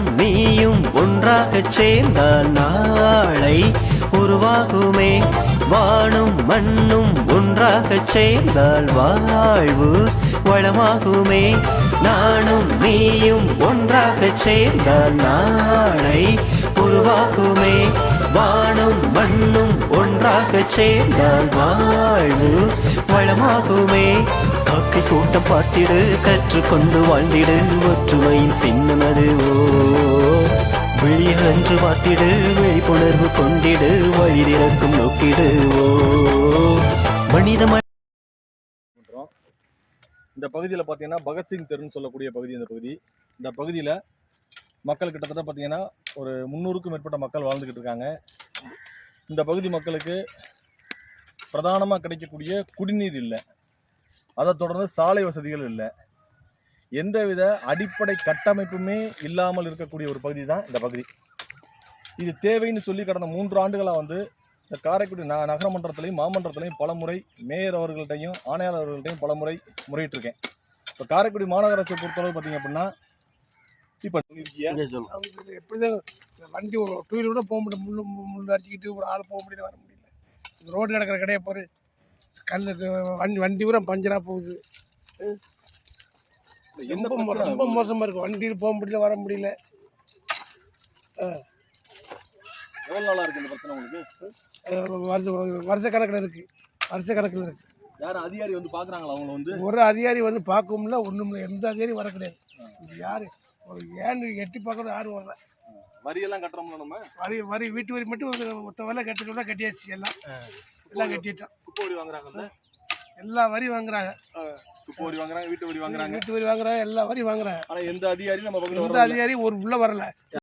நானும் நீயும் ஒன்றாகச் சேர்ந்தால் நாளை உருவாகுமே. வானும் மண்ணும் ஒன்றாகச் சேர்ந்தால் வாழ்வு வளமாகுமே. நானும் நீயும் ஒன்றாகச் சேர்ந்தால் நாளை உருவாகுமே. வானும் மண்ணும் ஒன்றாகச் சேர்ந்தால் வாழ்வு வளமாகுமே. காக்கை கூட்டம் பார்த்திடு, கற்றுக்கொண்டு வாழ்ந்திடு, ஒற்றுமையின் சின்னமது விழிய அன்று பார்த்திடு, விழிப்புணர்வு கொண்டிடு, வழிதிறக்கும் நோக்கிடு மனித. இந்த பகுதியில் பார்த்தீங்கன்னா பகத்சிங் தெருன்னு சொல்லக்கூடிய பகுதி. இந்த பகுதியில் மக்கள் கிட்டத்தட்ட பார்த்தீங்கன்னா ஒரு 300க்கும் மேற்பட்ட மக்கள் வாழ்ந்துக்கிட்டு இருக்காங்க. இந்த பகுதி மக்களுக்கு பிரதானமாக கிடைக்கக்கூடிய குடிநீர் இல்லை, அதை தொடர்ந்து சாலை வசதிகள் இல்லை, எந்தவித அடிப்படை கட்டமைப்புமே இல்லாமல் இருக்கக்கூடிய ஒரு பகுதி தான் இந்த பகுதி. இது தேவைன்னு சொல்லி கடந்த 3 ஆண்டுகளாக இந்த காரைக்குடி நகரமன்றத்திலையும் மாமன்றத்திலையும் பல முறை மேயர் அவர்கள்ட்டையும் ஆணையாளர் அவர்கள்ட்டையும் பல முறை முறையிட்டிருக்கேன். இப்போ காரைக்குடி மாநகராட்சியை பொறுத்தளவு பார்த்தீங்க அப்படின்னா இப்போ எப்படிதான் வண்டி ஒரு 2 வீலர் கூட போக முடியல, முள்ளு அடிச்சுக்கிட்டு ஒரு ஆள் போக முடியல, வர முடியல. ரோட்டில் நடக்கிற கடையை போகிற வண்டி பூரா பஞ்சராக போகுது. ரொம்ப மோசமாக இருக்குது. வண்டியில் போக முடியல, வர முடியல. எவ்வளோ நாளாக இருக்குது இந்த பிரச்சனை உங்களுக்கு? வருஷ கணக்கில் இருக்குது. யாரும் அதிகாரி பார்க்குறாங்களா? அவங்க ஒரு அதிகாரி பார்க்கவும்ல, ஒன்றும் இல்லை, எந்த அதிகாரியும் வர கிடையாது. இது யார் ஏன்னு எட்டி பார்க்கறது யாரும் வரல. வரியெல்லாம் கட்டுறோம்ல நம்ம? வரி வீட்டு வரி மட்டும் மொத்த வேலை கட்டணும்னா கட்டியாச்சு. எல்லாம் கட்டிட்டோம். குப்பை வரி வாங்குறாங்கல்ல? எல்லா வரி வாங்குறாங்க. குப்பை வரி வாங்குறாங்க, வீட்டு வரி வாங்குறாங்க, எல்லா வரி வாங்குறாங்க. ஆனால் எந்த அதிகாரியும் நம்ம எந்த அதிகாரி ஒரு உள்ள வரல.